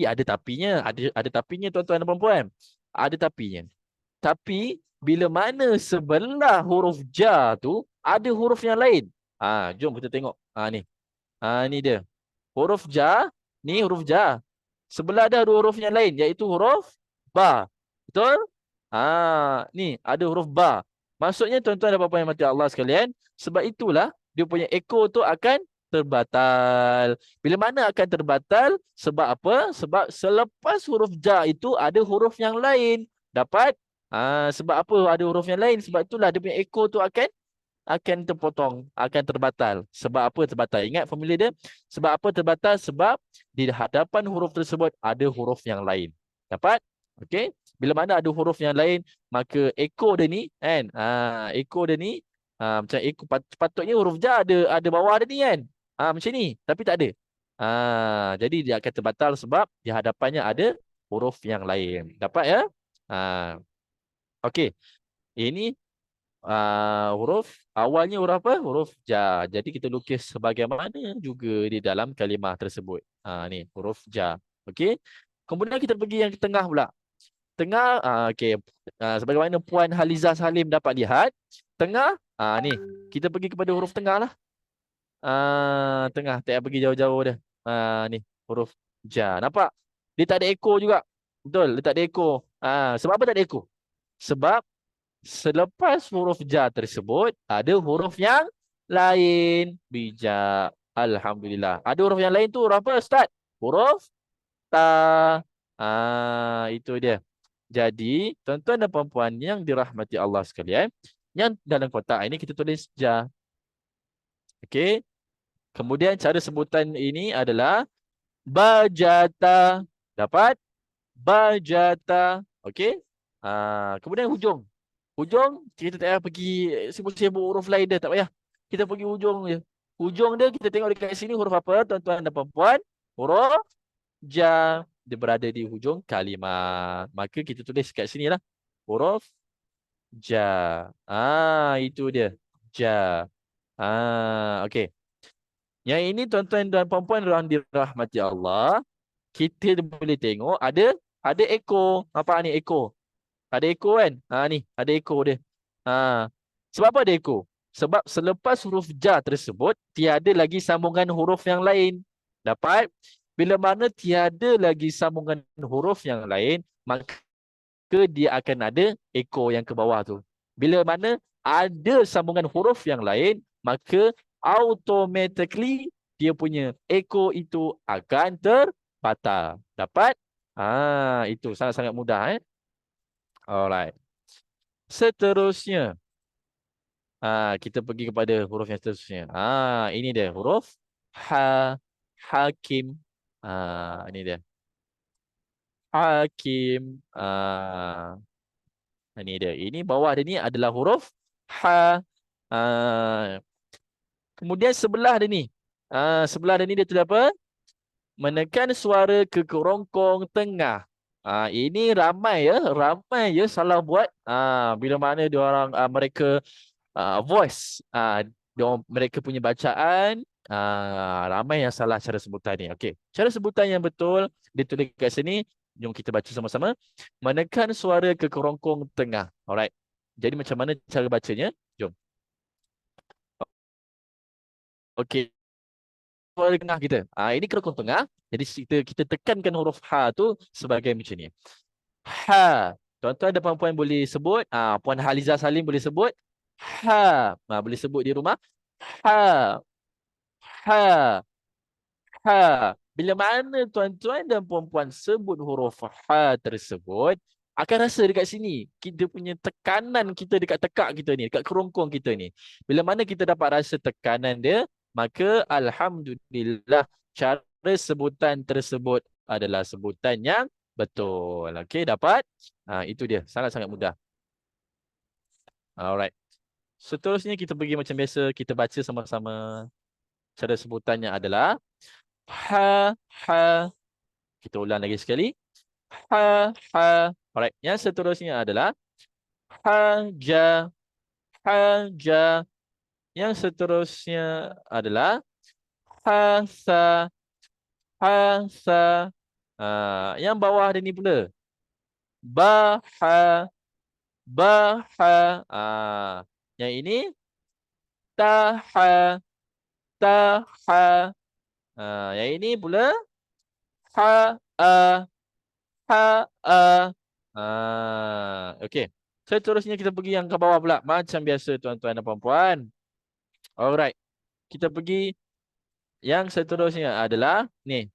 ada tapinya. Ada tapinya tuan-tuan dan puan-puan. Ada tapinya. Tapi bila mana sebelah huruf Ja tu ada huruf yang lain. Jom kita tengok. Ni. Ni dia. Huruf Ja. Ni huruf Ja. Sebelah ada huruf yang lain, iaitu huruf Ba. Betul? Ni ada huruf Ba. Maksudnya tuan-tuan dan puan-puan yang mati Allah sekalian, sebab itulah dia punya ekor tu akan terbatal. Bila mana akan terbatal? Sebab apa? Sebab selepas huruf Ja itu ada huruf yang lain. Dapat? Sebab apa ada huruf yang lain? Sebab itulah dia punya ekor tu akan terpotong, akan terbatal. Sebab apa terbatal? Ingat formula dia? Sebab apa terbatal? Sebab di hadapan huruf tersebut ada huruf yang lain. Dapat? Okey. Bila mana ada huruf yang lain, maka ekor dia ni kan, ekor dia ni macam ekor patutnya huruf ja ada bawah dia ni kan. Macam ni, tapi tak ada. Jadi dia akan terbatal sebab di hadapannya ada huruf yang lain. Dapat ya? Okey. Ini huruf awalnya huruf apa? Huruf ja. Jadi kita lukis sebagaimana juga di dalam kalimah tersebut. Ni huruf ja. Okey. Kemudian kita pergi yang ke tengah pula. Tengah, okey. Sebagaimana Puan Haliza Salim dapat lihat, tengah, ni kita pergi kepada huruf tengah lah. Tengah, tak payah pergi jauh-jauh dah. Ni huruf ja. Nampak? Dia tak ada ekor juga. Betul, dia tak ada ekor. Sebab apa tak ada ekor? Sebab selepas huruf ja tersebut, ada huruf yang lain. Bijak. Alhamdulillah. Ada huruf yang lain tu huruf apa, Ustaz? Huruf ta. Itu dia. Jadi, tuan-tuan dan puan-puan yang dirahmati Allah sekalian, yang dalam kotak ini kita tulis ja. Okey. Kemudian cara sebutan ini adalah bajata. Dapat? Bajata. Okey. Kemudian hujung. Hujung, kita tak payah pergi sibuk-sibuk huruf lain dah. Tak payah. Kita pergi hujung je. Hujung dia, kita tengok dekat sini huruf apa, tuan-tuan dan puan-puan? Huruf ja. Dia berada di hujung kalimah. Maka kita tulis kat sini lah. Huruf ja. Itu dia. Ja. Okey. Yang ini tuan-tuan dan puan-puan yang dirahmati Allah, kita boleh tengok ada ekor. Nampak ni ekor? Ada ekor kan? Ni ada ekor dia. Sebab apa ada ekor? Sebab selepas huruf ja tersebut tiada lagi sambungan huruf yang lain. Dapat? Bila mana tiada lagi sambungan huruf yang lain, maka dia akan ada ekor yang ke bawah tu. Bila mana ada sambungan huruf yang lain, maka automatically dia punya ekor itu akan terbatal. Dapat? Itu sangat-sangat mudah. Alright. Seterusnya, kita pergi kepada huruf yang seterusnya. Ini dia huruf ha, hakim. Ini dia. Hakim. Ini dia. Ini bawah dia ni adalah huruf ha. Kemudian sebelah dia ni. Sebelah dia ni dia tulis apa? Menekan suara ke kerongkong tengah. Ini ramai ya salah buat. Bila mana dia orang mereka voice, mereka punya bacaan, ramai yang salah cara sebutan ni. Okey, cara sebutan yang betul ditulis kat sini. Jom kita baca sama-sama. Menekan suara ke kerongkong tengah. Alright. Jadi macam mana cara bacanya? Jom. Okey. Suara tengah kita. Ini kerongkong tengah. Jadi kita tekankan huruf ha tu sebagai macam ni. Ha. Tuan-tuan dan puan-puan boleh sebut. Puan Haliza Salim boleh sebut. Ha. Boleh sebut di rumah. Ha. Ha. Ha. Bila mana tuan-tuan dan puan-puan sebut huruf ha tersebut, akan rasa dekat sini kita punya tekanan kita dekat tekak kita ni, dekat kerongkong kita ni. Bila mana kita dapat rasa tekanan dia, maka alhamdulillah cara sebutan tersebut adalah sebutan yang betul. Okey, dapat? Itu dia. Sangat-sangat mudah. Alright. Seterusnya kita pergi macam biasa, kita baca sama-sama. Cara sebutannya adalah ha, ha. Kita ulang lagi sekali. Ha, ha. Alright. Yang seterusnya adalah haja, haja. Yang seterusnya adalah hasa, hasa. Yang bawah ada ni pula. Baha, baha. Yang ini taha, taha. Yang ini pula ha, ha. Okey. Seterusnya kita pergi yang ke bawah pula. Macam biasa tuan-tuan dan puan-puan. Alright. Kita pergi yang seterusnya adalah ni.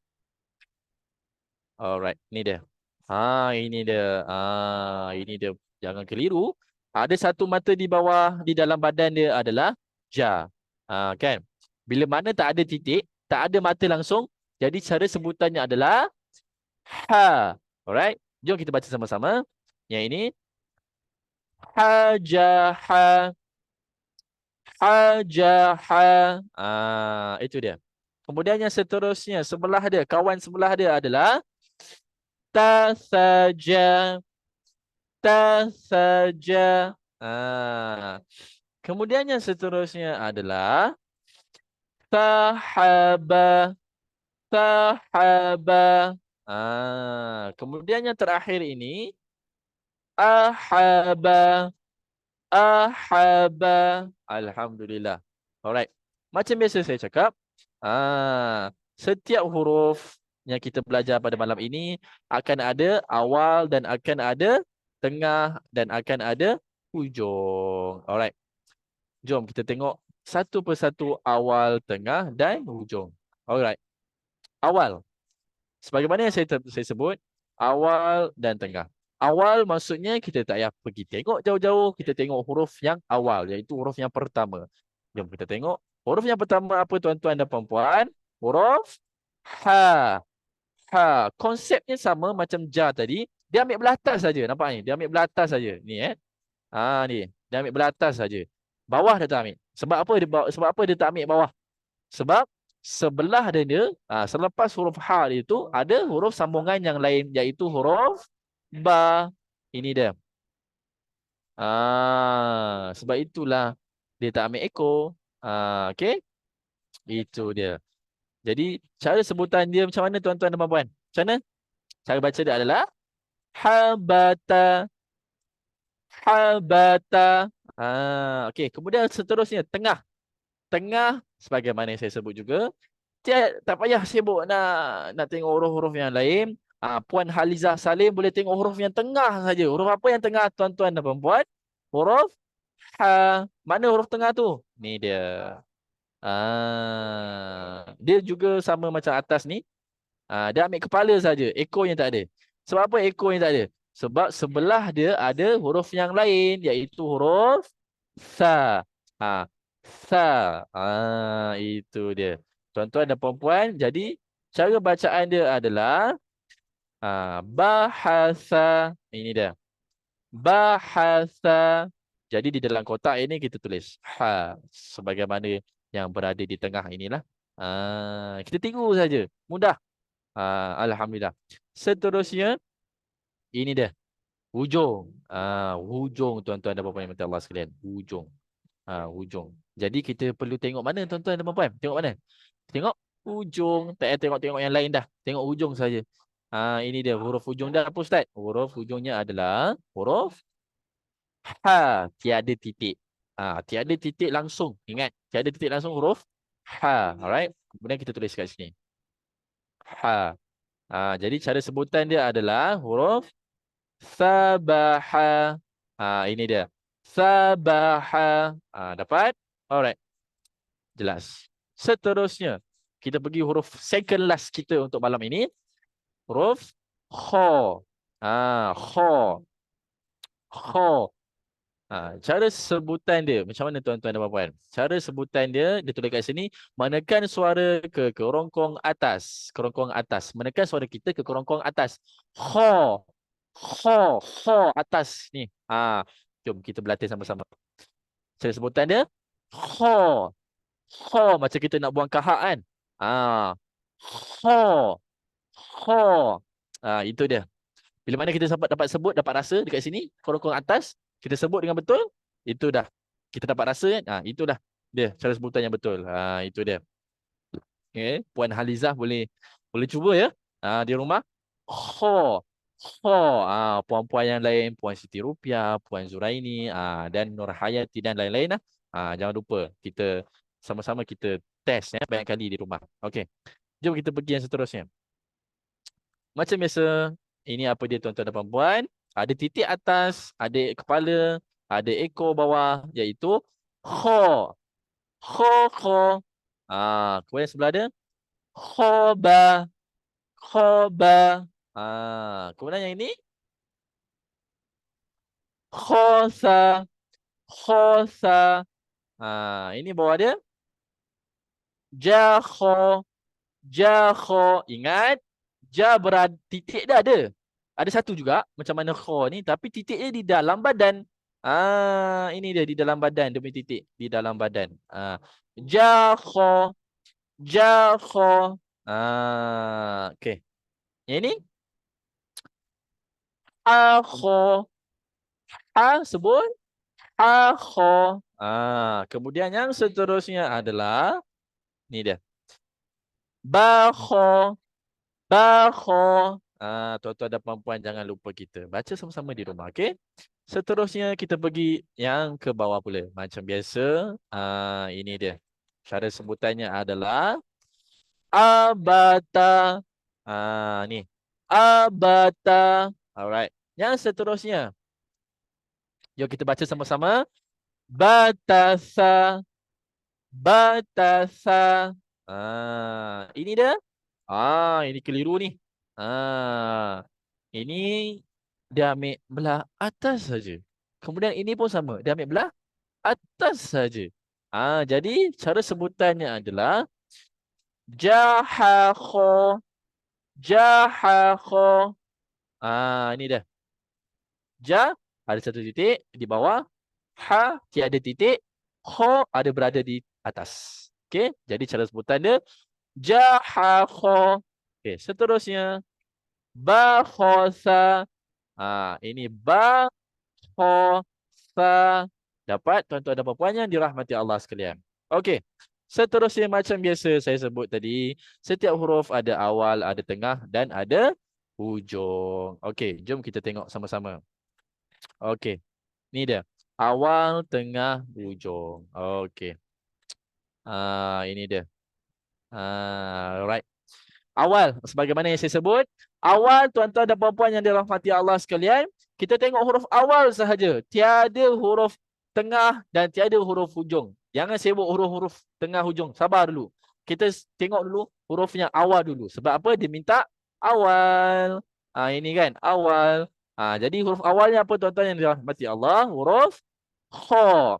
Alright. Ni dia. Ini dia. Ini dia. Jangan keliru. Ada satu mata di bawah, di dalam badan dia adalah ja. Kan? Bila mana tak ada titik, tak ada mata langsung, jadi cara sebutannya adalah ha. Alright? Jom kita baca sama-sama. Yang ini hajaha, hajaha. Itu dia. Kemudian yang seterusnya, sebelah dia, kawan sebelah dia adalah tasaja, tasaja. Kemudian yang seterusnya adalah sahaba, sahaba. Kemudian yang terakhir ini ahaba, ahaba. Alhamdulillah. Alright. Macam biasa saya cakap, setiap huruf yang kita belajar pada malam ini akan ada awal dan akan ada tengah dan akan ada hujung. Alright. Jom kita tengok satu persatu awal, tengah dan hujung. Alright. Awal. Sebagaimana yang saya sebut, awal dan tengah. Awal maksudnya kita tak payah pergi tengok jauh-jauh. Kita tengok huruf yang awal, iaitu huruf yang pertama. Jom kita tengok. Huruf yang pertama apa tuan-tuan dan puan-puan? Huruf ha. Ha. Konsepnya sama macam ja tadi. Dia ambil belah atas saja. Nampak ni? Dia ambil belah atas saja. Ni ni. Dia ambil belah atas saja. Bawah dia tak ambil. Sebab apa dia tak ambil bawah? Sebab sebelah dia, selepas huruf ha itu ada huruf sambungan yang lain, iaitu huruf ba. Ini dia. Sebab itulah dia tak ambil ekor. Okey. Itu dia. Jadi cara sebutan dia macam mana tuan-tuan dan puan-puan? Macam mana? Cara baca dia adalah habata, habata. Okey, kemudian seterusnya tengah. Tengah sebagaimana yang saya sebut juga, tak payah sibuk nak tengok huruf-huruf yang lain. Puan Halizah Salim boleh tengok huruf yang tengah saja. Huruf apa yang tengah tuan-tuan dan puan-puan? Huruf ha. Mana huruf tengah tu? Ni dia. Dia juga sama macam atas ni. Dia ambil kepala saja, ekor yang tak ada. Sebab apa ekor yang tak ada? Sebab sebelah dia ada huruf yang lain, iaitu huruf sa. Sa. Itu dia. Tuan-tuan dan puan-puan, jadi cara bacaan dia adalah bahasa. Ini dia. Bahasa. Jadi di dalam kotak ini kita tulis ha sebagaimana yang berada di tengah inilah. Kita tiru saja. Mudah. Alhamdulillah. Seterusnya ini dia. Hujung. Hujung tuan-tuan dan puan-puan yang mati Allah sekalian. Hujung. Hujung. Jadi kita perlu tengok mana tuan-tuan dan puan-puan? Tengok mana? Tengok hujung. Tak payah tengok-tengok yang lain dah. Tengok hujung saja. Ini dia huruf hujung dah apa Ustaz? Huruf hujungnya adalah huruf ha. Tiada titik. Tiada titik langsung. Ingat, tiada titik langsung huruf ha. Alright. Kemudian kita tulis kat sini. Ha. Jadi cara sebutan dia adalah huruf sabaha. Ini dia. Sabaha. Dapat? Alright. Jelas. Seterusnya, kita pergi huruf second last kita untuk malam ini. Huruf kha. Kha. Kha. Cara sebutan dia macam mana tuan-tuan dan puan-puan? Cara sebutan dia tulis kat sini, menekan suara ke kerongkong atas, kerongkong atas. Menekan suara kita ke kerongkong atas. Kha. Kha, kha atas ni. Jom kita berlatih sama-sama. Cara sebutan dia kha. Kha macam kita nak buang kahak kan? Kha. Kha. Itu dia. Bila mana kita dapat sebut, dapat rasa dekat sini, korong-korong atas, kita sebut dengan betul, itu dah. Kita dapat rasa kan? Itu dah. Dia, cara sebutan yang betul. Itu dia. Okay. Puan Halizah boleh cuba ya. Di rumah. Kho. Kho. Puan-puan yang lain, Puan Siti Rupiah, Puan Zuraini, dan Nur Hayati dan lain-lain lah. Jangan lupa, kita sama-sama kita test ya, banyak kali di rumah. Okey. Jom kita pergi yang seterusnya. Macam biasa, ini apa dia tuan-tuan dan puan-puan? Ada titik atas, ada kepala, ada ekor bawah, iaitu kha. Kha, kha. Kemudian sebelah dia khaba. Khaba. Kemudian yang ini Khosa. Khosa. Ini bawah dia. Jakho. Jakho. Ingat. Ja berada. Titik dah ada. Ada satu juga. Macam mana kho ni. Tapi titiknya di dalam badan. Ini dia di dalam badan. Dia punya titik. Di dalam badan. Jakho. Jakho. Okay. Yang ini. Akho. Sebut. Akho. Kemudian yang seterusnya adalah. Ni dia. Bakho. Bakho. Tuan-tuan dan puan-puan jangan lupa kita baca sama-sama di rumah. Okay. Seterusnya kita pergi yang ke bawah pula. Macam biasa. Ini dia. Cara sebutannya adalah. Abata. Ni. Abata. Alright. Yang seterusnya. Jom kita baca sama-sama. Batasa. Batasa. Ini dia. Ini keliru ni. Ini dia ambil belah atas saja. Kemudian ini pun sama. Dia ambil belah atas saja. Jadi cara sebutannya adalah jahakho. Jahakho. Ini dia. Ja ada satu titik di bawah. Ha tiada titik. Kho ada berada di atas. Okey, jadi cara sebutan dia jahakho. Okey, seterusnya bakhosa. Ini bakhosa. Dapat tuan-tuan dan puan-puan yang dirahmati Allah sekalian. Okey. Seterusnya macam biasa saya sebut tadi, setiap huruf ada awal, ada tengah dan ada hujung. Okey, jom kita tengok sama-sama. Okey. Ni dia. Awal, tengah, hujung. Okey. Ini dia. Right. Awal, sebagaimana yang saya sebut, awal tuan-tuan dan puan-puan yang dirahmati Allah sekalian, kita tengok huruf awal sahaja. Tiada huruf tengah dan tiada huruf hujung. Jangan sibuk huruf-huruf tengah hujung. Sabar dulu. Kita tengok dulu hurufnya awal dulu. Sebab apa? Dia minta awal. Ini kan, awal. Jadi huruf awalnya apa tuan-tuan yang dirahmati Allah? Huruf kha.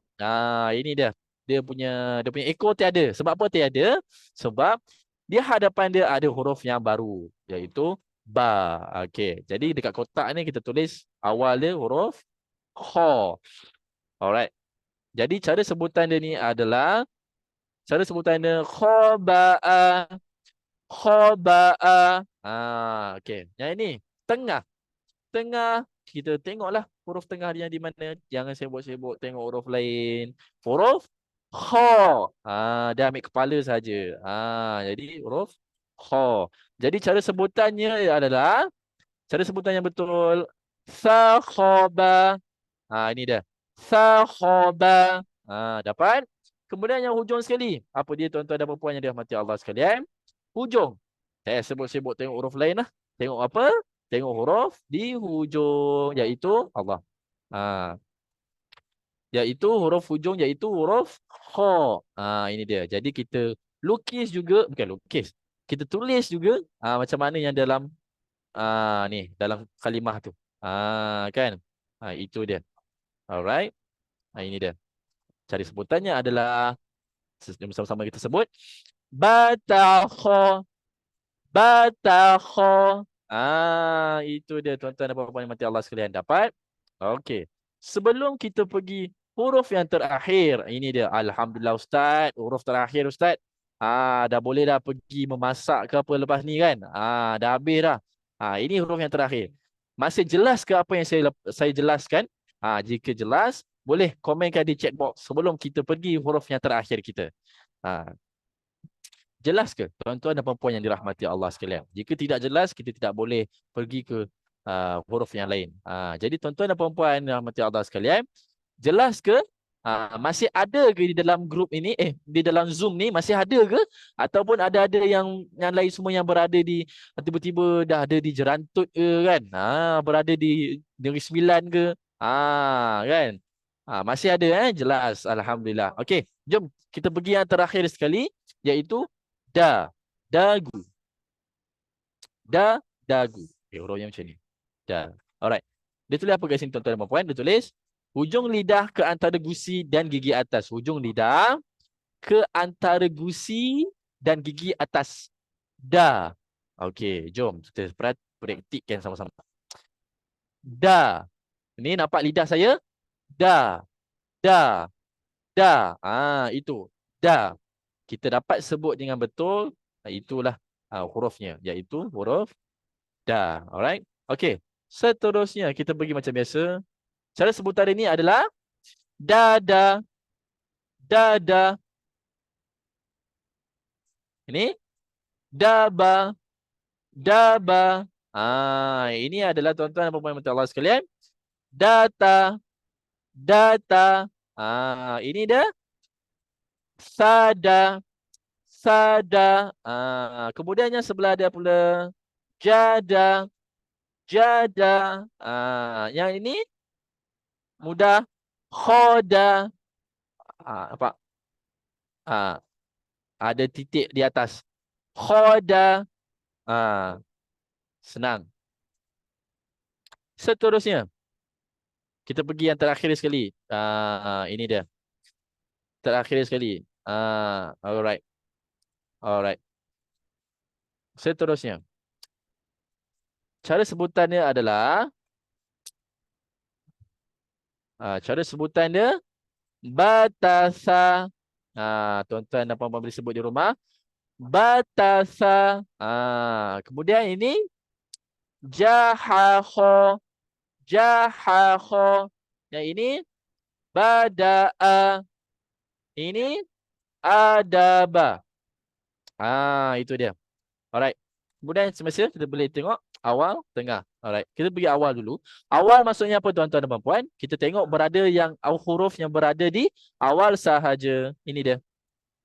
Ini dia. Dia punya ekor tiada. Sebab apa tiada? Sebab di hadapan dia ada huruf yang baru, iaitu ba. Okey. Jadi dekat kotak ni kita tulis awal dia huruf kha. Alright. Jadi cara sebutan dia ni adalah khaba'a. Khaba'a. Okey. Yang ini tengah. Tengah. Kita tengoklah huruf tengah dia di mana. Jangan sibuk-sibuk tengok huruf lain. Huruf kha. Dia ambil kepala saja. Jadi huruf kha. Jadi cara sebutannya adalah yang betul sakhaba. Ini dia. Sakhaba. Dapat? Kemudian yang hujung sekali. Apa dia tuan-tuan dan puan yang dirahmati Allah sekalian? Hujung. Saya sebut-sebut tengok huruf lain lah. Tengok apa? Tengok huruf di hujung, iaitu Allah. Iaitu huruf hujung, iaitu huruf kha. Ini dia. Jadi kita lukis juga, bukan lukis. Kita tulis juga macam mana yang dalam ni, dalam kalimah tu. Kan? Itu dia. Alright. Ini dia. Cara sebutannya adalah sama-sama kita sebut batakha. Batakha. Itu dia tuan-tuan dan puan-puan yang mati Allah sekalian. Dapat? Okey. Sebelum kita pergi huruf yang terakhir. Ini dia. Alhamdulillah Ustaz. Huruf terakhir Ustaz. Dah boleh dah pergi memasak ke apa lepas ni kan? Dah habis dah. Ini huruf yang terakhir. Masih jelas ke apa yang saya jelaskan? Jika jelas, boleh komenkan di chat box sebelum kita pergi huruf yang terakhir kita. Jelas ke tuan-tuan dan puan-puan yang dirahmati Allah sekalian? Jika tidak jelas, kita tidak boleh pergi ke huruf yang lain. Jadi tuan-tuan dan puan-puan yang dirahmati Allah sekalian, jelas ke? Masih ada ke di dalam grup ini? Di dalam Zoom ni masih ada ke? Ataupun ada yang lain semua yang berada di tiba-tiba dah ada di Jerantut ke kan? Berada di Negeri Sembilan ke? Kan? Masih ada jelas. Alhamdulillah. Okey, jom kita pergi yang terakhir sekali, iaitu dagu. Dagu. Hurufnya macam ni. Alright. Dia tulis apa kat sini tuan-tuan dan puan-puan? Dia tulis Hujung lidah ke antara gusi dan gigi atas. Hujung lidah ke antara gusi dan gigi atas. Da. Okey, jom kita praktikkan sama-sama. Da. Ini nampak lidah saya? Da. Da. Da. Itu. Da. Kita dapat sebut dengan betul. Itulah hurufnya. Iaitu huruf da. Alright. Okey. Seterusnya kita pergi macam biasa. Cara sebutan ini adalah dada. Dada. Ini daba. Daba. Ini adalah tuan-tuan dan puan-puan Allah sekalian. Data. Data. Ini dah. Sada. Sada. Kemudiannya sebelah dia pula. Jada. Jada. Yang ini mudah. Khoda. Apa? Ada titik di atas. Khoda. Senang. Seterusnya. Kita pergi yang terakhir sekali. Ini dia. Terakhir sekali. Alright. Alright. Seterusnya. Cara sebutannya adalah cara sebutan dia batasa. Tuan-tuan dan puan-puan boleh sebut di rumah. Batasa. Kemudian ini jahaho. Jahaho. Yang ini bada'a. Ini adaba. Itu dia. Alright. Kemudian semasa kita boleh tengok awal, tengah. Alright. Kita pergi awal dulu. Awal maksudnya apa tuan-tuan dan puan-puan? Kita tengok berada yang huruf yang berada di awal sahaja. Ini dia.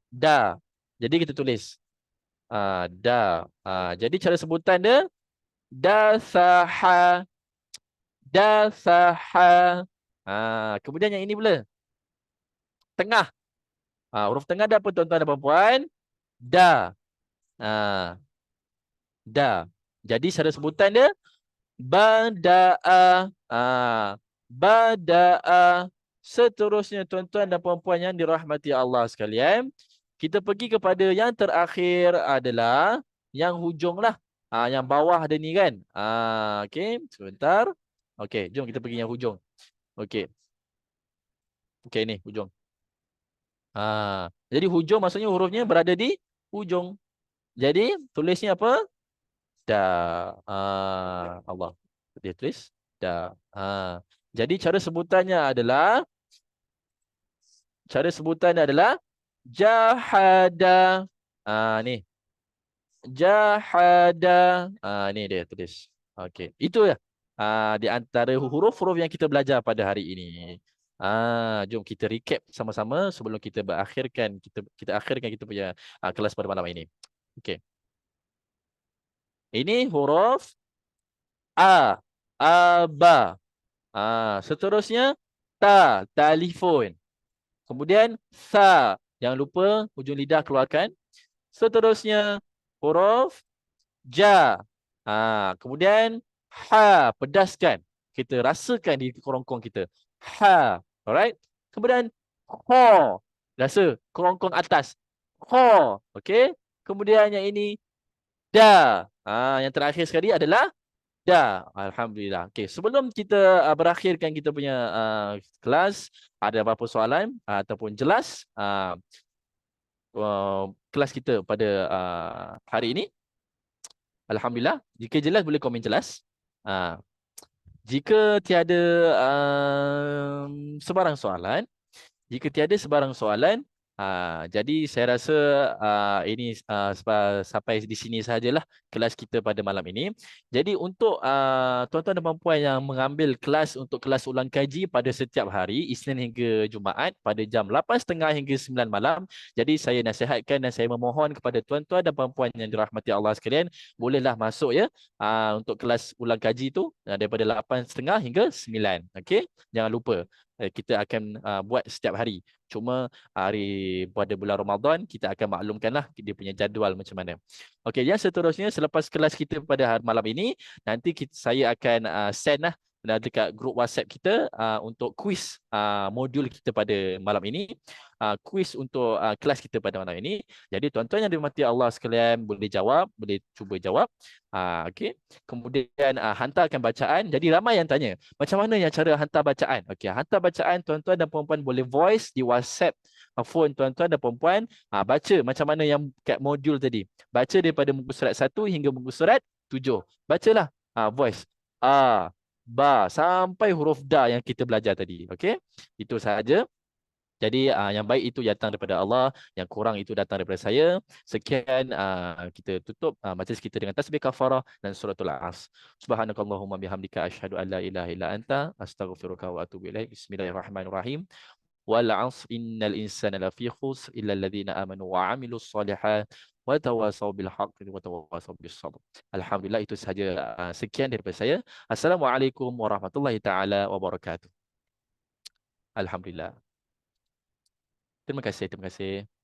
Da. Jadi kita tulis. Da. Jadi cara sebutan dia dasaha. Dasaha. Kemudian yang ini pula. Tengah. Huruf tengah ada apa tuan-tuan dan puan-puan? Da. Da. Jadi cara sebutan dia bada'a. Bada'a. Seterusnya tuan-tuan dan puan-puan yang dirahmati Allah sekalian, kita pergi kepada yang terakhir adalah yang hujung lah. Yang bawah ada ni kan. Okey, sebentar. Okey, jom kita pergi yang hujung. Okey. Okey ni hujung. Jadi hujung maksudnya hurufnya berada di hujung. Jadi tulisnya apa? Da. Allah. Dia tulis da. Jadi cara sebutannya adalah jahada. Ni. Jahada. Ni dia tulis. Okey. Itu ya. Di antara huruf-huruf yang kita belajar pada hari ini. Jom kita recap sama-sama sebelum kita kita akhirkan kita punya kelas pada malam ini. Okey. Ini huruf A. Aba. Seterusnya ta, telefon. Kemudian sa, jangan lupa hujung lidah keluarkan. Seterusnya huruf ja. Kemudian ha, pedaskan. Kita rasakan di kerongkong kita. Ha, alright. Kemudian ho, rasa kerongkong atas. Ho, okey. Kemudian yang ini da. Yang terakhir sekali adalah da. Alhamdulillah. Okey, sebelum kita berakhirkan kita punya kelas, ada apa-apa soalan ataupun jelas kelas kita pada hari ini? Alhamdulillah. Jika jelas boleh komen jelas. Jika tiada sebarang soalan, jadi saya rasa ini sampai di sini sahajalah kelas kita pada malam ini. Jadi untuk tuan-tuan dan puan-puan yang mengambil kelas untuk kelas ulang kaji pada setiap hari Isnin hingga Jumaat pada jam 8.30 hingga 9 malam. Jadi saya nasihatkan dan saya memohon kepada tuan-tuan dan puan-puan yang dirahmati Allah sekalian, bolehlah masuk ya untuk kelas ulang kaji itu daripada 8.30 hingga 9. Okey, jangan lupa kita akan buat setiap hari. Cuma hari pada bulan Ramadan kita akan maklumkanlah dia punya jadual macam mana. Okey, yang seterusnya selepas kelas kita pada malam ini, nanti saya akan send lah dekat grup WhatsApp kita untuk kuis modul kita pada malam ini, kuis untuk kelas kita pada malam ini. Jadi tuan-tuan yang dirahmati Allah sekalian boleh jawab, boleh cuba jawab. Okey. Kemudian hantarkan bacaan. Jadi ramai yang tanya, macam mana yang cara hantar bacaan? Okey, hantar bacaan tuan-tuan dan puan-puan boleh voice di WhatsApp phone tuan-tuan dan puan-puan. Baca macam mana yang kat modul tadi. Baca daripada muka surat 1 hingga muka surat 7. Bacalah voice. A, ba sampai huruf da yang kita belajar tadi. Okey? Itu sahaja. Jadi yang baik itu datang daripada Allah, yang kurang itu datang daripada saya. Sekian kita tutup majlis kita dengan tasbih kafarah dan suratul As. Subhanakallahumma bihamdika asyhadu an la ilaha illa anta astaghfiruka wa atubu ilaik. Bismillahirrahmanirrahim. Wal 'asr innal insana lafi khusr illa alladhina amanu wa 'amilus solihat wa tawasaw bil haqqi wa tawasaw bis sabr. Alhamdulillah itu sahaja sekian daripada saya. Assalamualaikum warahmatullahi taala wabarakatuh. Alhamdulillah. Terima kasih, terima kasih.